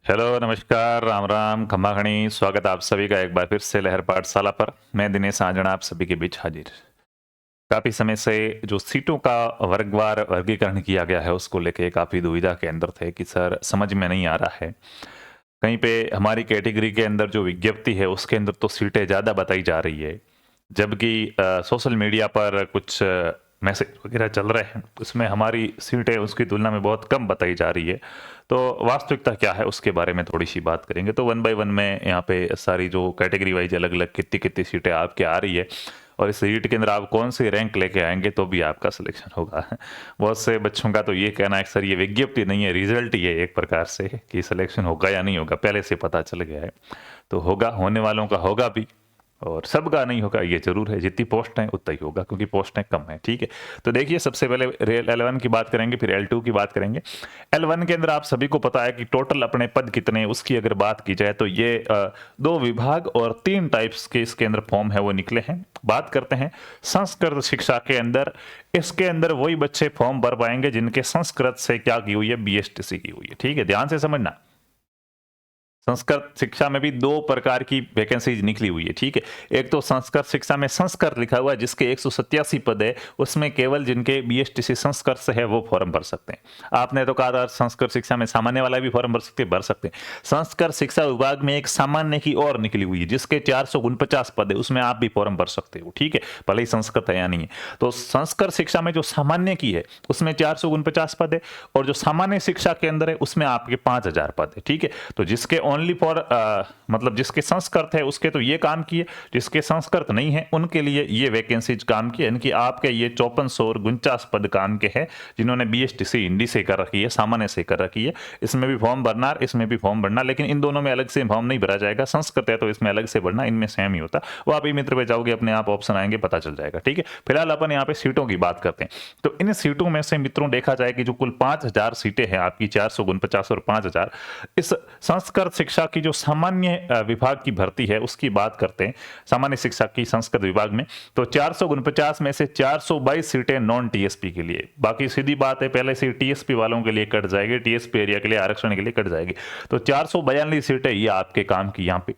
Hello, नमस्कार, राम राम, खम्मा खणी। स्वागत आप सभी का एक बार फिर से लहर पाठशाला पर। मैं दिनेश आंजना आप सभी के बीच हाजिर। काफ़ी समय से जो सीटों का वर्गवार वर्गीकरण किया गया है उसको लेके काफ़ी दुविधा के अंदर थे कि सर समझ में नहीं आ रहा है। कहीं पे हमारी कैटेगरी के अंदर जो विज्ञप्ति है उसके अंदर तो सीटें ज़्यादा बताई जा रही है, जबकि सोशल मीडिया पर कुछ मैसेज वगैरह चल रहे हैं, उसमें हमारी सीटें उसकी तुलना में बहुत कम बताई जा रही है। तो वास्तविकता क्या है उसके बारे में थोड़ी-सी बात करेंगे। तो वन बाय वन में यहाँ पे सारी जो कैटेगरी वाइज़ अलग-अलग कितनी-कितनी सीटें आपके आ रही है और इस सीट के अंदर आप कौन-सी रैंक लेके आएँगे तो भी आपका सिलेक्शन होगा। बहुत से बच्चों का तो ये कहना है कि सर ये विज्ञप्ति नहीं है, रिज़ल्ट ही है एक प्रकार से कि सिलेक्शन होगा या नहीं होगा, पहले से पता चल गया है। तो होगा, होने वालों का होगा भी और सबका नहीं होगा ये ज़रूर है। जितनी पोस्ट हैं उतना ही होगा क्योंकि पोस्टें कम हैं, ठीक है। तो देखिए सबसे पहले L1 की बात करेंगे, फिर L2 की बात करेंगे। L1 के अंदर आप सभी को पता है कि टोटल अपने पद कितने हैं, उसकी अगर बात की जाए तो ये 2 विभाग और 3 टाइप्स के इसके अंदर फॉर्म है वो निकले हैं। बात करते हैं संस्कृत शिक्षा के अंदर। इसके अंदर वही बच्चे फॉर्म भर पाएंगे जिनके संस्कृत से क्या की हुई है, BSTC की हुई है, ठीक है। ध्यान से समझना, संस्कृत शिक्षा में भी 2 प्रकार की वैकेंसीज निकली हुई है, ठीक है। एक तो संस्कृत शिक्षा में संस्कृत लिखा हुआ है जिसके 187 पद है, उसमें केवल जिनके BSTC संस्कृत से है वो फॉर्म भर सकते हैं। आपने तो कहा था संस्कृत शिक्षा में सामान्य वाला भी फॉर्म भर सकते हैं। संस्कृत शिक्षा विभाग में एक सामान्य की और निकली हुई है जिसके 449 पद है, उसमें आप भी फॉर्म भर सकते हो, ठीक है, भले ही संस्कृत है या नहीं है। तो संस्कृत शिक्षा में जो सामान्य की है उसमें 449 पद है और जो सामान्य शिक्षा के अंदर है उसमें आपके 5000 पद है, ठीक है। तो जिसके ओनली फॉर मतलब जिसके संस्कृत है उसके तो ये काम किए, जिसके संस्कृत नहीं है उनके लिए ये वैकेंसीज काम की, यानी कि आपके ये 5449 पद काम के हैं जिन्होंने BSTC हिंदी से कर रखी है, सामान्य से कर रखी है। इसमें भी फॉर्म भरना, इसमें भी फॉर्म भरना, लेकिन इन दोनों में अलग से फॉर्म नहीं भरा जाएगा। संस्कृत है तो इसमें अलग से भरना, इनमें सेम ही होता। वो आप ई मित्र पे जाओगे अपने आप ऑप्शन आएंगे, पता चल जाएगा, ठीक है। फिलहाल अपन यहाँ पे सीटों की बात करते हैं। तो इन सीटों में से मित्रों देखा जाए कि जो कुल 5000 सीटें हैं आपकी, 449 और 5000, इस संस्कृत शिक्षा की जो सामान्य विभाग की भर्ती है उसकी बात करते हैं, सामान्य शिक्षा की संस्कृत विभाग में, तो 449 में से 422 सीटें नॉन TSP के लिए। बाकी सीधी बात है, पहले से TSP वालों के लिए कट जाएगी, TSP एरिया के लिए आरक्षण के लिए कट जाएगी। तो 442 सीटें ये आपके काम की यहाँ पे।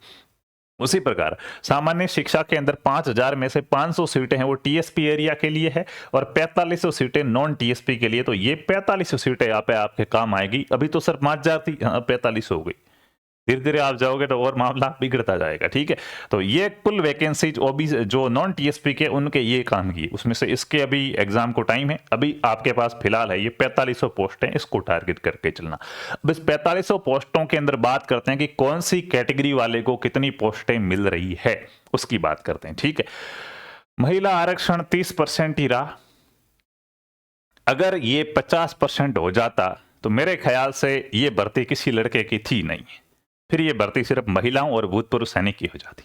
उसी प्रकार सामान्य शिक्षा के अंदर 5000 में से 500 सीटें हैं वो TSP एरिया के लिए है और 4500 सीटें नॉन TSP के लिए। तो ये 4500 सीटें यहाँ पे आपके काम आएगी। अभी तो सर 5000 थी, 4500 हो गई। धीरे धीरे आप जाओगे तो और मामला बिगड़ता जाएगा, ठीक है। तो ये कुल वैकेंसी जो नॉन TSP के उनके ये काम की, उसमें से इसके अभी एग्जाम को टाइम है, अभी आपके पास फिलहाल है ये 4500 पोस्ट है, इसको टारगेट करके चलना। अब इस 4500 पोस्टों के अंदर बात करते हैं कि कौन सी कैटेगरी वाले को कितनी पोस्टें मिल रही है, उसकी बात करते हैं, ठीक है। महिला आरक्षण 30% ही रहा। अगर ये 50% हो जाता तो मेरे ख्याल से ये भर्ती किसी लड़के की थी नहीं, फिर ये भर्ती सिर्फ महिलाओं और भूतपूर्व सैनिक की हो जाती।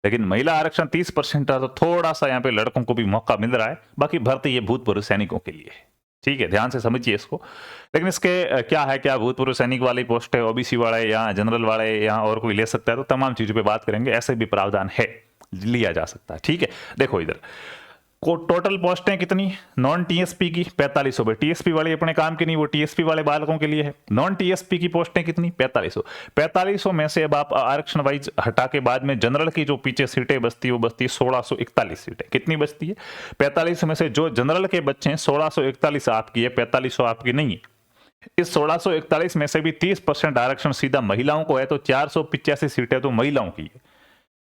लेकिन महिला आरक्षण 30% था तो थोड़ा सा यहाँ पे लड़कों को भी मौका मिल रहा है, बाकी भर्ती ये भूतपूर्व सैनिकों के लिए है, ठीक है। ध्यान से समझिए इसको। लेकिन इसके क्या है, क्या भूतपूर्व सैनिक वाली पोस्ट है, OBC वाले या जनरल वाले या और कोई ले सकता है, तो तमाम चीजों पे बात करेंगे। ऐसे भी प्रावधान है, लिया जा सकता है, ठीक है। देखो इधर को टोटल पोस्टें कितनी, नॉन TSP की 4500 पे, TSP वाली अपने काम की नहीं, वो TSP वाले बालकों के लिए है। नॉन TSP की पोस्टें कितनी, 4500 में से अब आप आरक्षण वाइज हटा के बाद में जनरल की जो पीछे सीटें बचती है वो बचती है 1641 सीटें। कितनी बचती है, 4500 में से जो जनरल के बच्चे हैं 1641 आपकी है, 4500 आपकी नहीं है। इस 1641 में से भी 30% आरक्षण सीधा महिलाओं को है, तो 485 सीटें तो महिलाओं की है।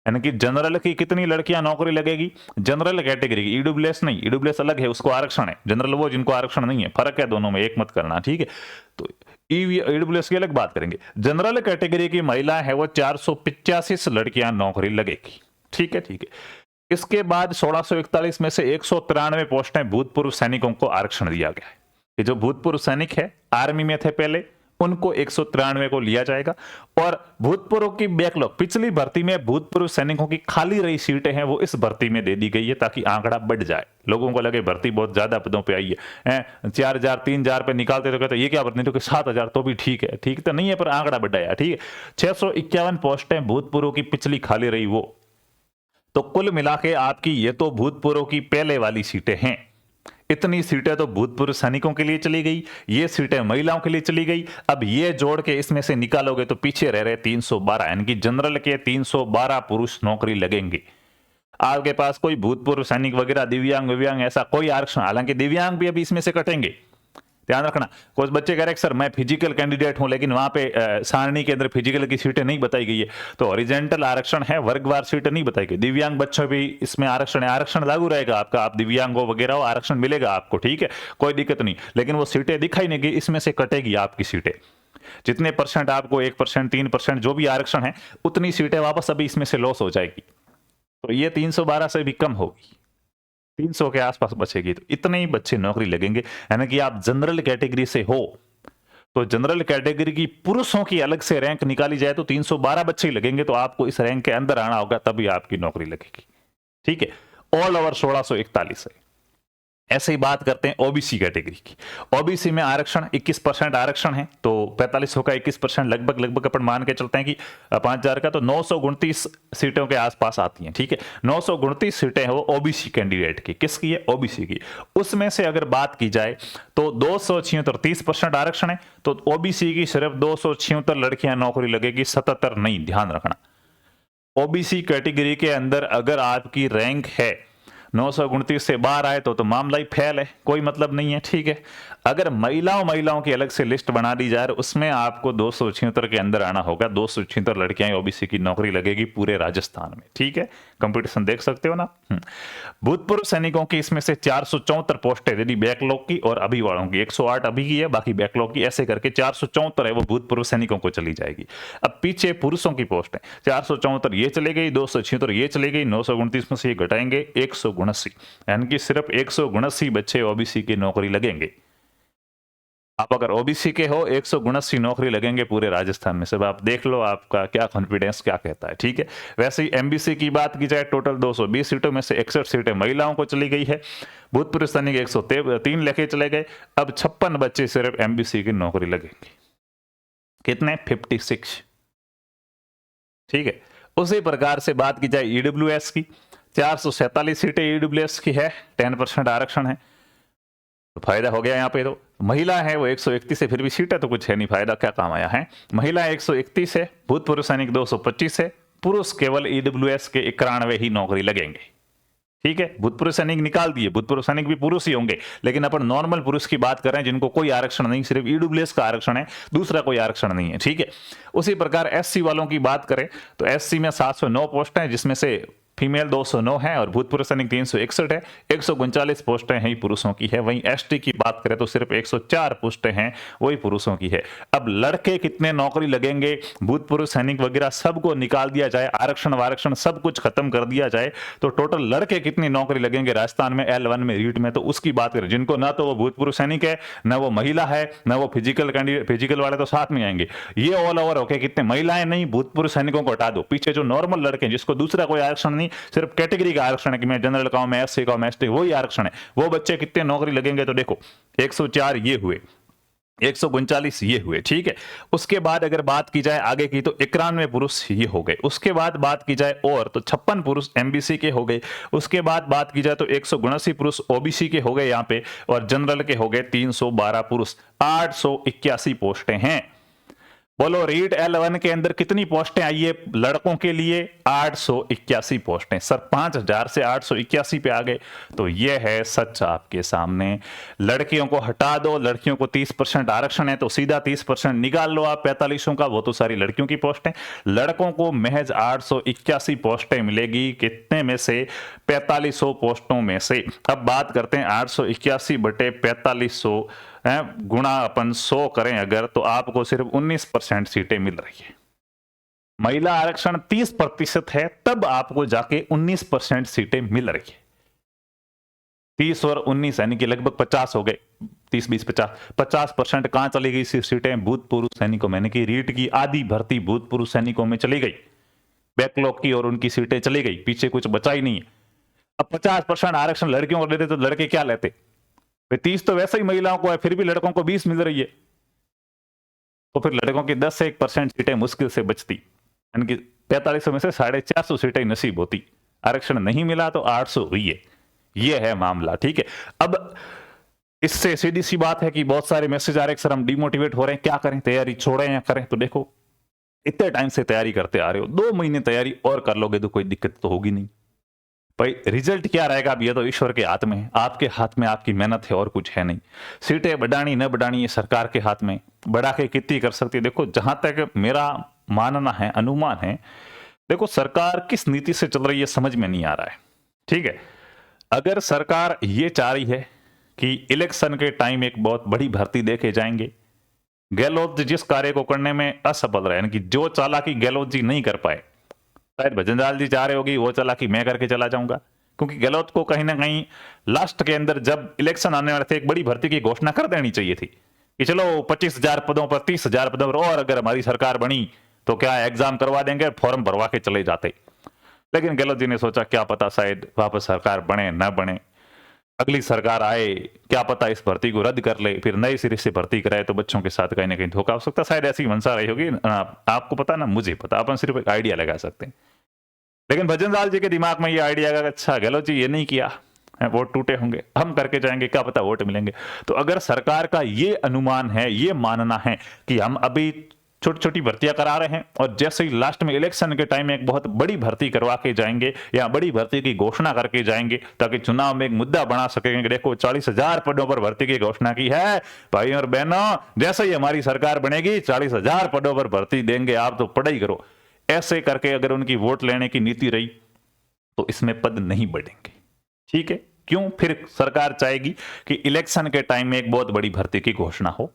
यानी कि जनरल की कितनी लड़कियां नौकरी लगेगी, जनरल कैटेगरी की, EWS नहीं, EWS अलग है, उसको आरक्षण है, जनरल वो जिनको आरक्षण नहीं है, फर्क है दोनों में, एक मत करना, ठीक है। तो EWS की अलग बात करेंगे। जनरल कैटेगरी की महिला है वो 485 लड़कियां नौकरी लगेगी, ठीक है, ठीक है। इसके बाद 1641 में से 193 पोस्टें भूतपूर्व सैनिकों को आरक्षण दिया गया है। ये जो भूतपूर्व सैनिक है, आर्मी में थे पहले, उनको 193 को लिया जाएगा। और भूतपूर्व की बैकलॉग, पिछली भर्ती में भूतपूर्व सैनिकों की खाली रही सीटें हैं वो इस भर्ती में दे दी गई है ताकि आंकड़ा बढ़ जाए। लोगों को लगे भर्ती बहुत ज्यादा पदों पे आई है, 4000 3000 पे निकालते तो कहते ये क्या भर्ती, तो 7000 तो भी ठीक है, ठीक तो नहीं है पर आंकड़ा बढ़ाया, ठीक है। 651 पोस्टें भूतपूर्व की पिछली खाली रही वो। तो कुल मिला के आपकी ये तो भूतपूर्व की पहले वाली सीटें हैं। इतनी सीटें तो भूतपूर्व सैनिकों के लिए चली गई, ये सीटें महिलाओं के लिए चली गई। अब ये जोड़ के इसमें से निकालोगे तो पीछे रह रहे 312, यानी कि जनरल के 312 पुरुष नौकरी लगेंगे। आपके पास कोई भूतपूर्व सैनिक वगैरह दिव्यांग ऐसा कोई आरक्षण, हालांकि दिव्यांग भी अभी इसमें से कटेंगे, ध्यान रखना। कुछ बच्चे कह रहे सर मैं फिजिकल कैंडिडेट हूं, लेकिन वहां पे सारणी के अंदर फिजिकल की सीटें नहीं बताई गई है, तो हॉरिजॉन्टल आरक्षण है, वर्गवार सीटें नहीं बताई गई। दिव्यांग बच्चों भी इसमें आरक्षण है, आरक्षण लागू रहेगा आपका, आप दिव्यांग हो वगैरह हो, आरक्षण मिलेगा आपको, ठीक है, कोई दिक्कत नहीं। लेकिन वो सीटें दिखाई नहीं गई, इसमें से कटेगी आपकी सीटें। जितने परसेंट आपको 1%, 3% जो भी आरक्षण है, उतनी सीटें वापस अभी इसमें से लॉस हो जाएगी। तो ये 312 से भी कम होगी, 300 के आसपास बचेगी। तो इतने ही बच्चे नौकरी लगेंगे, यानी कि आप जनरल कैटेगरी से हो तो जनरल कैटेगरी की पुरुषों की अलग से रैंक निकाली जाए तो 312 बच्चे ही लगेंगे, तो आपको इस रैंक के अंदर आना होगा, तभी आपकी नौकरी लगेगी, ठीक है। ऑल ओवर 1641 है। ऐसे ही बात करते हैं ओबीसी कैटेगरी की। ओबीसी में आरक्षण 21% आरक्षण है, तो 4500 का 21% लगभग अपन मान के चलते हैं कि 5000 का, तो 929 सीटों के आसपास आती हैं, ठीक है। 929 सीटें हैं वो ओबीसी कैंडिडेट की, किसकी है, ओबीसी की। उसमें से अगर बात की जाए तो 276, 30% आरक्षण है, तो ओबीसी की सिर्फ 276 लड़कियां नौकरी लगेगी, 77 नहीं, ध्यान रखना। ओबीसी कैटेगरी के अंदर अगर आपकी रैंक है 929 से बाहर आए तो मामला ही फेल है, कोई मतलब नहीं है, ठीक है। अगर महिलाओं की अलग से लिस्ट बना दी जाए, उसमें आपको 276 के अंदर आना होगा, 276 लड़कियां ओबीसी की नौकरी लगेगी पूरे राजस्थान में, ठीक है। कंपटीशन देख सकते हो ना। भूतपूर्व सैनिकों की इसमें से 474 पोस्टें, यदि बैकलॉग की और अभी वालों की, 108 अभी की है, बाकी बैकलॉग की, ऐसे करके 474 है वो भूतपूर्व सैनिकों को चली जाएगी। अब पीछे पुरुषों की पोस्ट है, 474 ये चले गई, 276 ये चले गई, 929 में से ये घटाएंगे 179, यानी कि सिर्फ 179 बच्चे ओबीसी की नौकरी लगेंगे। आप अगर ओबीसी के हो, 179 नौकरी लगेंगे पूरे राजस्थान में। सब आप देख लो आपका क्या कॉन्फिडेंस क्या कहता है, ठीक है। वैसे ही एमबीसी की बात की जाए, टोटल 220 सीटों में से 61 सीटें महिलाओं को चली गई है, भूतपूर्व सैनिक 103 लेके चले गए। अब 56 बच्चे सिर्फ एमबीसी की नौकरी लगेंगे, कितने, 56, ठीक है। उसी प्रकार से बात की जाए ईडब्ल्यूएस की, 447 सीटें ईडब्ल्यूएस की है, 10% आरक्षण है, तो फायदा हो गया यहाँ पे। तो महिला है वो 131 है, फिर भी सीटें तो कुछ है नहीं, फायदा क्या काम आया है। महिला 131 है, भूतपूर्व सैनिक 225 है, पुरुष केवल ईडब्ल्यूएस के 91 ही नौकरी लगेंगे, ठीक है। भूतपूर्व सैनिक निकाल दिए, भूतपूर्व सैनिक भी पुरुष ही होंगे, लेकिन अपन नॉर्मल पुरुष की बात कर रहे हैं जिनको कोई आरक्षण नहीं, सिर्फ ईडब्ल्यूएस का आरक्षण है, दूसरा कोई आरक्षण नहीं है, ठीक है। उसी प्रकार एससी वालों की बात करें तो एससी में 709 पोस्ट हैं, जिसमें से फीमेल 209 है और भूतपूर्व सैनिक 361 है, 139 पोस्टें हैं पुरुषों की है। वहीं एसटी की बात करें तो सिर्फ 104 पोस्टें हैं, वही पुरुषों की है। अब लड़के कितने नौकरी लगेंगे, भूतपूर्व सैनिक वगैरह सबको निकाल दिया जाए, आरक्षण वारक्षण सब कुछ खत्म कर दिया जाए, तो टोटल लड़के कितनी नौकरी लगेंगे राजस्थान में L1 में रीट में, तो उसकी बात करें, जिनको ना तो वो भूतपूर्व सैनिक है, ना वो महिला है, ना वो फिजिकल कैंडिडेट, फिजिकल वाले तो साथ में आएंगे, ये ऑल ओवर होके कितने, महिलाएं नहीं, भूतपूर्व सैनिकों को हटा दो, पीछे जो नॉर्मल लड़के जिसको दूसरा कोई आरक्षण नहीं, सिर्फ कैटेगरी का आरक्षण है कि मैं जनरल का हूं, मैं एससी का हूं, मैं एसटी, वही आरक्षण है, वो बच्चे कितने नौकरी लगेंगे, तो देखो 104 ये हुए, 139 ये हुए, ठीक है। उसके बाद अगर बात की जाए आगे की तो 91 पुरुष ये हो गए। उसके बाद बात की जाए और तो 56 पुरुष एमबीसी के हो गए। उसके बाद बात की जाए तो 179 पुरुष ओबीसी के हो गए यहाँ पे, और जनरल के हो गए 312 पुरुष, 881 पोस्टें हैं। बोलो रीट L1 के अंदर कितनी पोस्टें आई है लड़कों के लिए, 881 पोस्टें। सर 5000 से 881 पे आ गए, तो ये है सच आपके सामने। लड़कियों को हटा दो, लड़कियों को 30% आरक्षण है, तो सीधा 30% निकाल लो आप 4500 का, वो तो सारी लड़कियों की पोस्टें। लड़कों को महज 881 पोस्टें मिलेगी, कितने में से, 4500 पोस्टों में से। अब बात करते हैं 881 बटे 4500 गुणा अपन 100 करें अगर, तो आपको सिर्फ 19% सीटें मिल रही है। महिला आरक्षण 30% है, तब आपको जाके 19% सीटें मिल रही है। 30 और 19 यानी कि लगभग 50 हो गए, 30 20 50% कहां चली गई सीटें, भूतपूर्व सैनिकों में, यानी कि रीट की आधी भर्ती भूतपूर्व सैनिकों में चली गई, बैकलॉग की और उनकी सीटें चली गई, पीछे कुछ बचा ही नहीं है। अब 50% आरक्षण लड़कियों को देते तो लड़के क्या लेते, 30 तो वैसे ही महिलाओं को है, फिर भी लड़कों को 20 मिल रही है, तो फिर लड़कों की 10 से 1% सीटें मुश्किल से बचती, यानी कि 4500 में से 450 सीटें नसीब होती। आरक्षण नहीं मिला तो 800 हुई है, ये है मामला, ठीक है। अब इससे सीधी सी बात है कि बहुत सारे मैसेज आ रहे हैं सर हम डिमोटिवेट हो रहे हैं, क्या करें, तैयारी छोड़ें या करें? तो देखो, इतने टाइम से तैयारी करते आ रहे हो, 2 महीने तैयारी और कर लोगे तो कोई दिक्कत तो होगी नहीं। भाई रिजल्ट क्या रहेगा अब ये तो ईश्वर के हाथ में है, आपके हाथ में आपकी मेहनत है और कुछ है नहीं। सीटें बढ़ानी न बढ़ानी ये सरकार के हाथ में, बढ़ा के कितनी कर सकती है। देखो जहां तक मेरा मानना है, अनुमान है, देखो सरकार किस नीति से चल रही है समझ में नहीं आ रहा है, ठीक है। अगर सरकार ये चाह रही है कि इलेक्शन के टाइम एक बहुत बड़ी भर्ती देके जाएंगे, गहलोत जी जिस कार्य को करने में असफल रहे, यानी कि जो चालाकी गहलोत जी नहीं कर पाए, शायद भजनलाल जी चाह रहे होगी वो चालाकी मैं करके चला जाऊंगा। क्योंकि गहलोत को कहीं ना कहीं लास्ट के अंदर जब इलेक्शन आने वाले थे एक बड़ी भर्ती की घोषणा कर देनी चाहिए थी कि चलो 25,000 पदों पर, 30,000 पदों पर, और अगर हमारी सरकार बनी तो क्या एग्जाम करवा देंगे, फॉर्म भरवा के चले जाते। लेकिन गहलोत जी ने सोचा क्या पता शायद वापस सरकार बने न बने, अगली सरकार आए, क्या पता इस भर्ती को रद्द कर ले, फिर नए सिरे से भर्ती कराए तो बच्चों के साथ कहीं ना कहीं धोखा हो सकता है। शायद ऐसी मंशा रही होगी, आपको पता ना मुझे पता, अपन सिर्फ एक आइडिया लगा सकते हैं। लेकिन भजनलाल जी के दिमाग में ये आइडिया आएगा, अच्छा गहलोत जी ये नहीं किया, वोट टूटे होंगे, हम करके जाएंगे, क्या पता वोट मिलेंगे। तो अगर सरकार का ये अनुमान है, ये मानना है कि हम अभी छोटी छोटी भर्तियां करा रहे हैं और जैसे ही लास्ट में इलेक्शन के टाइम में एक बहुत बड़ी भर्ती करवा के जाएंगे या बड़ी भर्ती की घोषणा करके जाएंगे ताकि चुनाव में एक मुद्दा बना सकेंगे, देखो 40,000 पदों पर भर्ती की घोषणा की है भाई और बहनों, जैसे ही हमारी सरकार बनेगी 40,000 पदों पर भर्ती देंगे, आप तो पढ़ाई करो। ऐसे करके अगर उनकी वोट लेने की नीति रही तो इसमें पद नहीं बढ़ेंगे, ठीक है। क्यों? फिर सरकार चाहेगी कि इलेक्शन के टाइम में एक बहुत बड़ी भर्ती की घोषणा हो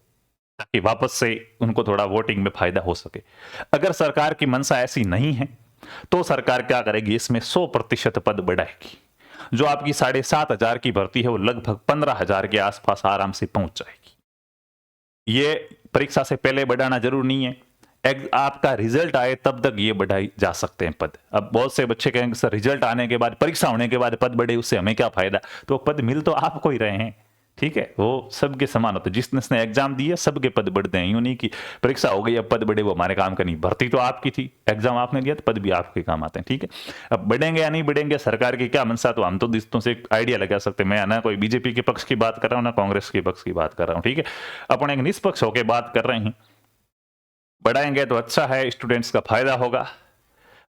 ताकि वापस से उनको थोड़ा वोटिंग में फायदा हो सके। अगर सरकार की मंशा ऐसी नहीं है तो सरकार क्या करेगी, इसमें 100% पद बढ़ाएगी। जो आपकी 7,500 की भर्ती है वो लगभग 15,000 के आसपास आराम से पहुंच जाएगी। ये परीक्षा से पहले बढ़ाना जरूरी नहीं है, आपका रिजल्ट आए तब तक ये बढ़ाई जा सकते हैं पद। अब बहुत से बच्चे कहेंगे सर रिजल्ट आने के बाद, परीक्षा होने के बाद पद बढ़े, उससे हमें क्या फायदा? तो पद मिल तो आपको ही रहे हैं, ठीक है, वो सबके समान होते, जिसने एग्जाम दिए सबके पद बढ़ते हैं। यूं नहीं कि परीक्षा हो गई अब पद बढ़े वो हमारे काम का नहीं, भर्ती तो आपकी थी, एग्जाम आपने दिया तो पद भी आपके काम आते हैं, ठीक है। अब बढ़ेंगे या नहीं बढ़ेंगे, सरकार की क्या मंशा, तो हम तो दोस्तों से एक आइडिया लगा सकते हैं। मैं ना कोई बीजेपी के पक्ष की बात कर रहा हूँ ना कांग्रेस के पक्ष की बात कर रहा हूँ, ठीक है। अपन एक निष्पक्ष होकर बात कर रहे हैं। बढ़ाएंगे तो अच्छा है, स्टूडेंट्स का फायदा होगा।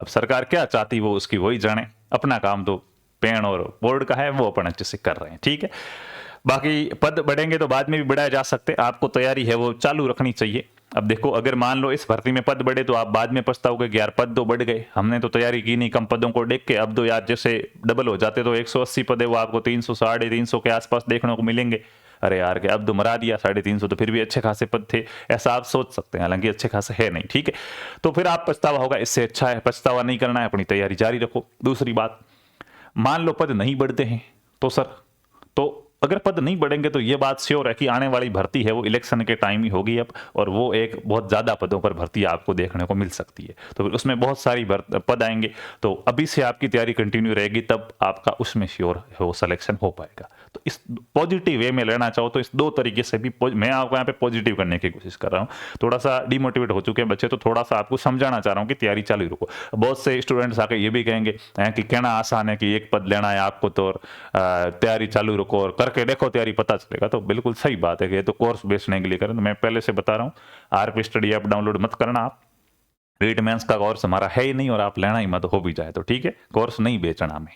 अब सरकार क्या चाहती वो उसकी वही जाने, अपना काम तो पेड़ और बोर्ड का है, वो अपन अच्छे से कर रहे हैं, ठीक है। बाकी पद बढ़ेंगे तो बाद में भी बढ़ाए जा सकते, आपको तैयारी है वो चालू रखनी चाहिए। अब देखो अगर मान लो इस भर्ती में पद बढ़े तो आप बाद में पछताओगे कि यार पद तो बढ़ गए, हमने तो तैयारी की नहीं कम पदों को देख के, अब तो यार जैसे डबल हो जाते तो 180 पद है वो आपको 300 350 के आसपास देखने को मिलेंगे। अरे यार के अब तो मरा दिया 350, तो फिर भी अच्छे खासे पद थे, ऐसा आप सोच सकते हैं, हालांकि अच्छे खासे है नहीं, ठीक है। तो फिर आप पछतावा होगा, इससे अच्छा है पछतावा नहीं करना है, अपनी तैयारी जारी रखो। दूसरी बात, मान लो पद नहीं बढ़ते हैं तो सर, तो अगर पद नहीं बढ़ेंगे तो ये बात श्योर है कि आने वाली भर्ती है वो इलेक्शन के टाइम ही होगी अब, और वो एक बहुत ज्यादा पदों पर भर्ती आपको देखने को मिल सकती है। तो फिर उसमें बहुत सारी पद आएंगे, तो अभी से आपकी तैयारी कंटिन्यू रहेगी, तब आपका उसमें श्योर वो सिलेक्शन हो पाएगा। तो इस पॉजिटिव वे में लेना चाहो तो इस दो तरीके से भी मैं आपको यहाँ पे पॉजिटिव करने की कोशिश कर रहा हूँ। थोड़ा सा डिमोटिवेट हो चुके हैं बच्चे, तो थोड़ा सा आपको समझाना चाह रहा हूँ कि तैयारी चालू रखो। बहुत से स्टूडेंट्स आके ये भी कहेंगे कि कहना आसान है कि एक पद लेना है आपको तो तैयारी चालू रखो और करके देखो तैयारी पता चलेगा। तो बिल्कुल सही बात है कि ये तो कोर्स बेचने के लिए करें। तो मैं पहले से बता रहा हूँ, आरपी स्टडी ऐप डाउनलोड मत करना आप, रीड मेंस का कोर्स हमारा है ही नहीं, और आप लेना ही मत, हो भी जाए तो ठीक है, कोर्स नहीं बेचना हमें,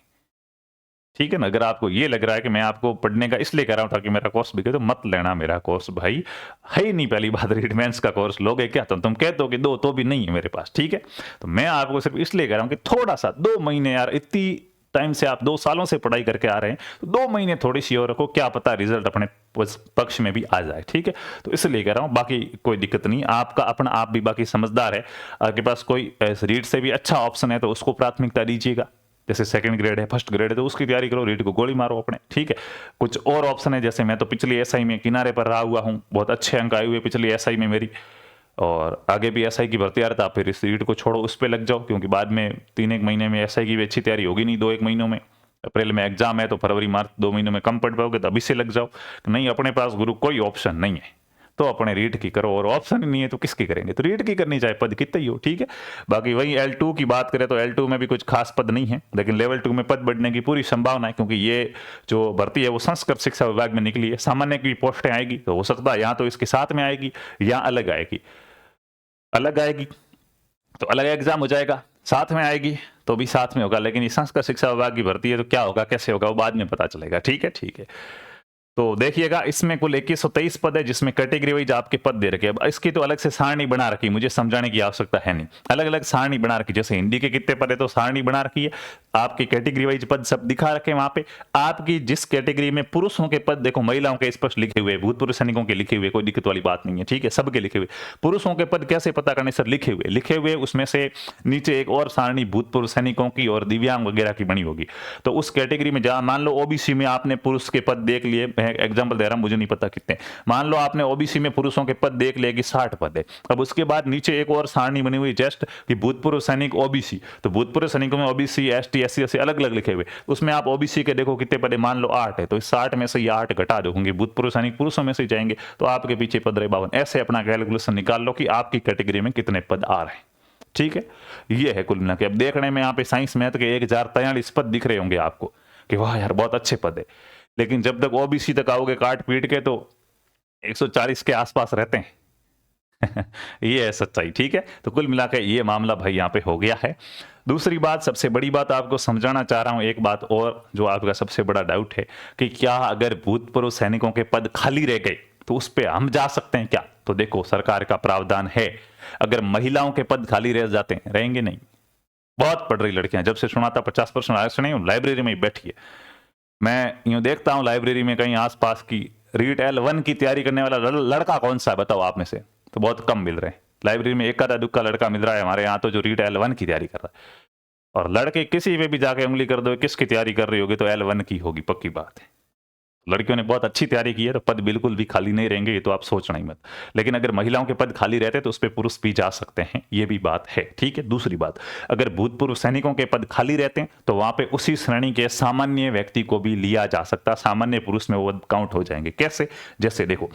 ठीक है ना। अगर आपको ये लग रहा है कि मैं आपको पढ़ने का इसलिए कह रहा हूं ताकि मेरा कोर्स बिके, तो मत लेना मेरा कोर्स भाई, है ही नहीं। पहली बात, रीडमेंस का कोर्स लोगे क्या? तुम कहते हो कि दो, तो भी नहीं है मेरे पास, ठीक है। तो मैं आपको सिर्फ इसलिए कह रहा हूं कि थोड़ा सा 2 महीने, यार इतनी टाइम से आप 2 सालों से पढ़ाई करके आ रहे हैं, तो 2 महीने थोड़ी सी और रखो, क्या पता रिजल्ट अपने पक्ष में भी आ जाए, ठीक है। तो इसलिए कह रहा हूं, बाकी कोई दिक्कत नहीं, आपका अपना आप भी बाकी समझदार है, आपके पास कोई रीड से भी अच्छा ऑप्शन है तो उसको प्राथमिकता दीजिएगा। जैसे सेकंड ग्रेड है, फर्स्ट ग्रेड है, तो उसकी तैयारी करो, रीड को गोली मारो अपने, ठीक है। कुछ और ऑप्शन है, जैसे मैं तो पिछली एसआई में किनारे पर रहा हुआ हूं, बहुत अच्छे अंक आए हुए पिछली एसआई में मेरी, और आगे भी एसआई की भर्ती आ रहा था, फिर इस रीड को छोड़ो, उस पर लग जाओ, क्योंकि बाद में 3-1 महीने में एसआई की भी अच्छी तैयारी होगी नहीं, 2-1 महीनों में। अप्रैल में एग्जाम है तो फरवरी मार्च 2 महीनों में कम पढ़ पाओगे, तो अभी से लग जाओ। नहीं, अपने पास गुरु कोई ऑप्शन नहीं है, तो अपने रीट की करो, और ऑप्शन ही नहीं है तो किसकी करेंगे, तो रीट की करनी चाहे पद कितने ही हो, ठीक है। बाकी वही L2 की बात करें तो L2 में भी कुछ खास पद नहीं है, लेकिन लेवल 2 में पद बढ़ने की पूरी संभावना है, क्योंकि ये जो भर्ती है वो संस्कृत शिक्षा विभाग में निकली है। सामान्य की पोस्टें आएगी तो हो सकता है यहाँ तो इसके साथ में आएगी या अलग आएगी, अलग आएगी तो अलग एग्जाम हो जाएगा, साथ में आएगी तो भी साथ में होगा, लेकिन ये संस्कृत शिक्षा विभाग की भर्ती है तो क्या होगा कैसे होगा वो बाद में पता चलेगा, ठीक है, ठीक है। तो देखिएगा इसमें कुल 2123 पद है, जिसमें कैटेगरी वाइज आपके पद दे रखे हैं। अब इसकी तो अलग से सारणी बना रखी, मुझे समझाने की आवश्यकता है नहीं, अलग अलग सारणी बना रखी। जैसे हिंदी के कितने पद है तो सारणी बना रखी है, आपकी कैटेगरी वाइज पद सब दिखा रखे हैं वहां पे। आपकी जिस कैटेगरी में पुरुषों के पद देखो, महिलाओं के स्पष्ट लिखे हुए, भूतपूर्व सैनिकों के लिखे हुए, कोई दिक्कत वाली बात नहीं है, ठीक है, सबके लिखे हुए। पुरुषों के पद कैसे पता करने सर, लिखे हुए उसमें से नीचे एक और सारणी भूतपूर्व सैनिकों की और दिव्यांग वगैरह की बनी होगी। तो उस कैटेगरी में जहां मान लो ओबीसी में आपने पुरुष के पद देख लिए, एग्जाम्पल दे रहा हूं, मुझे नहीं पता कितने, मान लो आपने ओबीसी में पुरुषों के पद देख लिए कि 60 पद है। अब उसके बाद नीचे एक और सारणी बनी हुई जस्ट कि भूतपूर्व सैनिक ओबीसी, तो भूतपूर्व सैनिकों में ओबीसी एसटी एससी ऐसे अलग अलग लिखे हुए, उसमें आप ओबीसी के देखो कितने पद है, मान लो 8 है, तो इस 60 में से ये 8 घटा दो, होंगे भूतपूर्व सैनिक पुरुषों में से जाएंगे तो आपके पीछे पद रहे 52। ऐसे अपना कैलकुलेशन निकाल लो कि आपकी कैटेगरी में कितने पद आ रहे हैं, ठीक है। ये है कुल मिला के। अब देखने में यहाँ पे साइंस मैथ के 1043 पद दिख रहे होंगे आपको कि वाह यार बहुत अच्छे पद है, लेकिन जब तक ओबीसी तक आओगे काट पीट के तो 140 के आसपास रहते हैं ये है सच्चाई, ठीक है। तो कुल मिला के ये मामला भाई यहाँ पे हो गया है। दूसरी बात, सबसे बड़ी बात आपको समझाना चाह रहा हूं, एक बात और जो आपका सबसे बड़ा डाउट है कि क्या अगर भूतपूर्व सैनिकों के पद खाली रह गए तो उस पर हम जा सकते हैं क्या। तो देखो सरकार का प्रावधान है, अगर महिलाओं के पद खाली रह जाते हैं, रहेंगे नहीं, बहुत पढ़ रही लड़कियां, जब से सुना था 50% आरक्षण नहीं, लाइब्रेरी में ही बैठी है। मैं यूं देखता हूं लाइब्रेरी में कहीं आसपास की रीट L1 की तैयारी करने वाला लड़का कौन सा है बताओ आप में से, तो बहुत कम मिल रहे हैं लाइब्रेरी में, एक आधा दुक्का लड़का मिल रहा है हमारे यहाँ तो जो रीट L1 की तैयारी कर रहा है। और लड़के किसी पे भी जाके उंगली कर दो किसकी तैयारी कर रही होगी तो L1 की होगी, पक्की बात है। लड़कियों ने बहुत अच्छी तैयारी की है तो पद बिल्कुल भी खाली नहीं रहेंगे, ये तो आप सोचना ही मत। लेकिन अगर महिलाओं के पद खाली रहते तो उस पर पुरुष भी जा सकते हैं, ये भी बात है, ठीक है। दूसरी बात, अगर भूतपूर्व सैनिकों के पद खाली रहते हैं तो वहां पे उसी श्रेणी के सामान्य व्यक्ति को भी लिया जा सकता, सामान्य पुरुष में वो काउंट हो जाएंगे। कैसे, जैसे देखो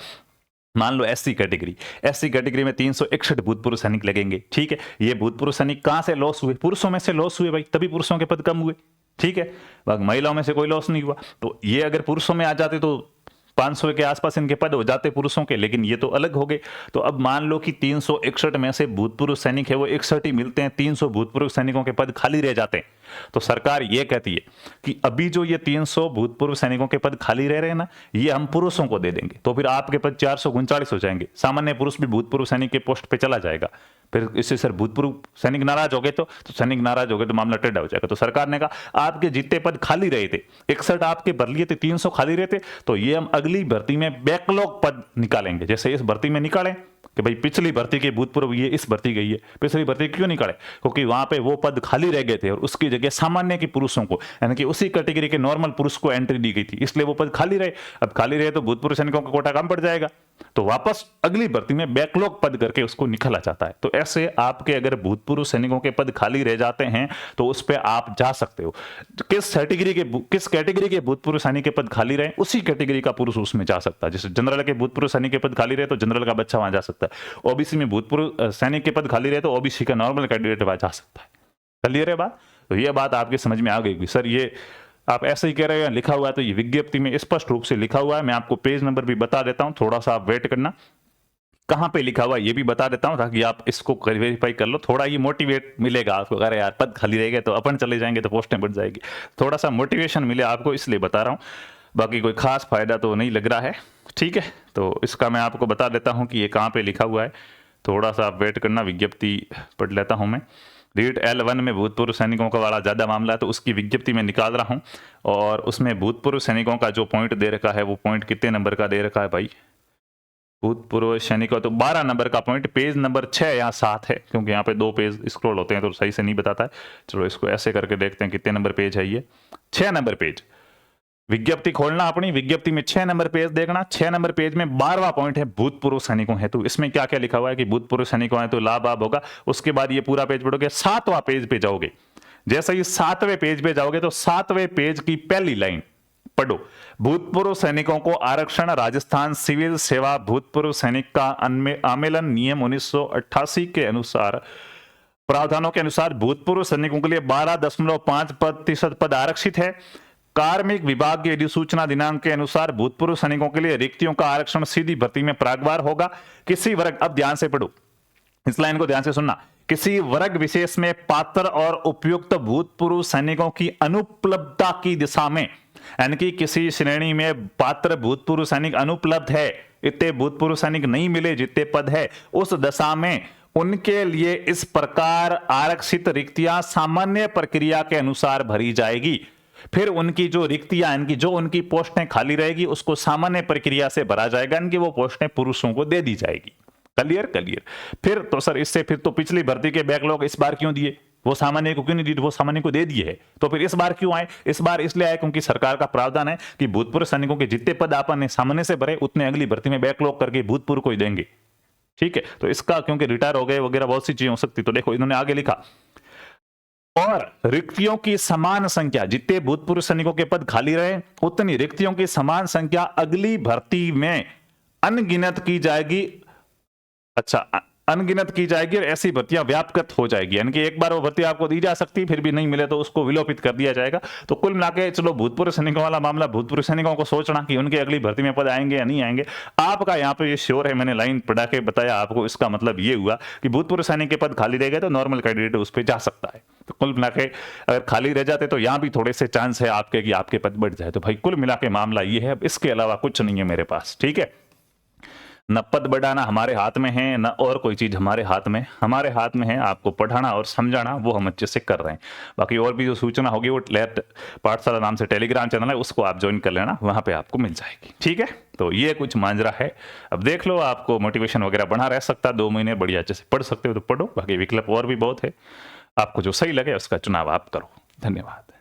मान लो एससी कैटेगरी में 361 भूतपूर्व सैनिक लगेंगे, ठीक है। ये भूतपूर्व सैनिक कहां से लॉस हुए, पुरुषों में से लॉस हुए भाई, तभी पुरुषों के पद कम हुए, ठीक है। महिलाओं में से कोई लॉस नहीं हुआ, तो ये अगर पुरुषों में आ जाते तो 500 के आसपास इनके पद हो जाते पुरुषों के, लेकिन ये तो अलग हो गए। तो अब मान लो कि 361 में से भूतपूर्व सैनिक है वो 61 ही मिलते हैं, 300 भूतपूर्व सैनिकों के पद खाली रह जाते हैं। तो सरकार ये कहती है कि अभी जो ये 300 भूतपूर्व सैनिकों के पद खाली रह रहे हैं ना, ये हम पुरुषों को दे देंगे, तो फिर आपके पद 439 हो जाएंगे, सामान्य पुरुष भी भूतपूर्व सैनिक के पोस्ट पे चला जाएगा। फिर इससे सर भूतपूर्व सैनिक नाराज हो गए तो सैनिक नाराज हो गए तो मामला टेढ़ा हो जाएगा। तो सरकार ने कहा आपके जितने पद खाली रहे थे 61 आपके भर लिए थे, 300 खाली रहे थे, तो ये हम अगली भर्ती में बैकलॉग पद निकालेंगे। जैसे इस भर्ती में निकालें कि भाई पिछली भर्ती के भूतपूर्व ये इस भर्ती गई है, पिछली भर्ती क्यों निकाले, क्योंकि वहां पे वो पद खाली रह गए थे और उसकी जगह सामान्य के पुरुषों को, यानी कि उसी कैटेगरी के नॉर्मल पुरुष को एंट्री दी गई थी, इसलिए वो पद खाली रहे। अब खाली रहे तो भूतपूर्व सैनिकों का कोटा कम पड़ जाएगा, तो वापस अगली भर्ती में बैकलॉग पद करके उसको निकाला जाता है। तो ऐसे आपके अगर भूतपूर्व सैनिकों के पद खाली रह जाते हैं तो उस पर आप जा सकते हो। किस कैटेगरी के भूतपूर्व सैनिक के पद खाली रहे उसी कैटेगरी का पुरुष उसमें जा सकता है। जैसे जनरल के भूतपूर्व सैनिक के पद खाली रहे तो जनरल का बच्चा वहां जा सकता है, ओबीसी में भूतपूर्व सैनिक के पद खाली रहे तो ओबीसी का नॉर्मल कैंडिडेट वहां जा सकता है। क्लियर है बात। तो ये बात आपके समझ में आ गई सर, ये आप ऐसे ही कह रहे हैं लिखा हुआ है, तो ये विज्ञप्ति में स्पष्ट रूप से लिखा हुआ है। मैं आपको पेज नंबर भी बता देता हूं, थोड़ा सा आप वेट करना, कहां पे लिखा हुआ है ये भी बता देता हूं ताकि आप इसको वेरीफाई कर लो। थोड़ा ये मोटिवेट मिलेगा आपको, अरे यार पद खाली रहेगा तो अपन चले जाएंगे तो पोस्टें बढ़ जाएगी, थोड़ा सा मोटिवेशन मिले आपको, इसलिए बता रहा हूं। बाकी कोई खास फायदा तो नहीं लग रहा है, ठीक है। तो इसका मैं आपको बता देता हूं कि ये कहां पे लिखा हुआ है, थोड़ा सा आप वेट करना, विज्ञप्ति पढ़ लेता हूं मैं। रीट L1 में भूतपूर्व सैनिकों का वाला ज्यादा मामला है तो उसकी विज्ञप्ति में निकाल रहा हूं, और उसमें भूतपूर्व सैनिकों का जो पॉइंट दे रखा है वो पॉइंट कितने नंबर का दे रखा है भाई, भूतपूर्व सैनिकों तो 12 नंबर का पॉइंट, पेज नंबर 6 या 7 है, क्योंकि यहाँ पे 2 पेज स्क्रॉल होते हैं तो सही से नहीं बताता है। चलो इसको ऐसे करके देखते हैं कितने नंबर पेज है, ये 6 नंबर पेज। विज्ञप्ति खोलना, अपनी विज्ञप्ति में 6 नंबर पेज देखना, 6 नंबर पेज में 12वां पॉइंट है भूतपूर्व सैनिकों हेतु। इसमें क्या क्या लिखा हुआ है कि भूतपूर्व सैनिकों हेतु लाभ होगा। उसके बाद ये पूरा पेज पढ़ोगे, 7वां पेज पे जाओगे, जैसे ही 7वें पेज पे जाओगे तो 7वें पेज की पहली लाइन पढ़ो। भूतपूर्व सैनिकों को आरक्षण। राजस्थान सिविल सेवा भूतपूर्व सैनिक का आमेलन नियम 1988 के अनुसार प्रावधानों के अनुसार भूतपूर्व सैनिकों के लिए 12.5% पद आरक्षित है। कार्मिक विभाग की अधिसूचना दिनांक के अनुसार भूतपूर्व सैनिकों के लिए रिक्तियों का आरक्षण सीधी भर्ती में प्रागवार होगा। किसी वर्ग, अब ध्यान से पढ़ो, इस लाइन को ध्यान से सुनना, किसी वर्ग विशेष में पात्र और उपयुक्त भूतपूर्व सैनिकों की अनुपलब्धता की दिशा में, यानी कि किसी श्रेणी में पात्र भूतपूर्व सैनिक अनुपलब्ध है, इतने भूतपूर्व सैनिक नहीं मिले जितने पद है, उस दशा में उनके लिए इस प्रकार आरक्षित रिक्तियां सामान्य प्रक्रिया के अनुसार भरी जाएगी। फिर उनकी जो रिक्तियां, इनकी जो उनकी पोस्टें खाली रहेगी उसको सामान्य प्रक्रिया से भरा जाएगा, इनकी वो पोस्टें पुरुषों को दे दी जाएगी। Clear clear. फिर तो सर इससे फिर तो पिछली भर्ती के बैकलॉग इस बार क्यों दिए, वो सामान्य को क्यों नहीं दिए, वो सामान्य को दे दिए है, तो फिर इस बार क्यों आए? इस बार इसलिए आए क्योंकि सरकार का प्रावधान है कि भूतपूर्व सैनिकों के जितने पद आपने सामान्य से भरे उतने अगली भर्ती में बैकलॉग करके भूतपूर्व को ही देंगे। ठीक है, तो इसका क्योंकि रिटायर हो गए वगैरह बहुत सी चीजें हो सकती, तो देखो इन्होंने आगे लिखा, और रिक्तियों की समान संख्या, जितने भूतपूर्व सैनिकों के पद खाली रहे उतनी रिक्तियों की समान संख्या अगली भर्ती में अनगिनत की जाएगी। अच्छा, अनगिनत की जाएगी और ऐसी भर्तियां व्यापक हो जाएगी, यानी कि एक बार वो भर्ती आपको दी जा सकती है, फिर भी नहीं मिले तो उसको विलोपित कर दिया जाएगा। तो कुल मिलाकर चलो भूतपूर्व सैनिकों वाला मामला, भूतपूर्व सैनिकों को सोचना कि उनके अगली भर्ती में पद आएंगे या नहीं आएंगे, आपका यहाँ पे ये श्योर है, मैंने लाइन पढ़ा के बताया आपको। इसका मतलब ये हुआ कि भूतपूर्व सैनिक के पद खाली रह गए तो नॉर्मल कैंडिडेट उस पर जा सकता है। तो कुल मिला के अगर खाली रह जाते तो यहाँ भी थोड़े से चांस है आपके कि आपके पद बढ़ जाए। तो भाई कुल मिला के मामला ये है, इसके अलावा कुछ नहीं है मेरे पास। ठीक है, न पद बढ़ाना हमारे हाथ में है, न और कोई चीज हमारे हाथ में है आपको पढ़ाना और समझाना, वो हम अच्छे से कर रहे हैं। बाकी और भी जो सूचना होगी वो लहर पाठशाला नाम से टेलीग्राम चैनल है, उसको आप ज्वाइन कर लेना, वहां पे आपको मिल जाएगी। ठीक है, तो ये कुछ मांजरा है। अब देख लो, आपको मोटिवेशन वगैरह बना रह सकता है, 2 महीने बढ़िया अच्छे से पढ़ सकते हो तो पढ़ो, बाकी विकल्प और भी बहुत है, आपको जो सही लगे उसका चुनाव आप करो। धन्यवाद।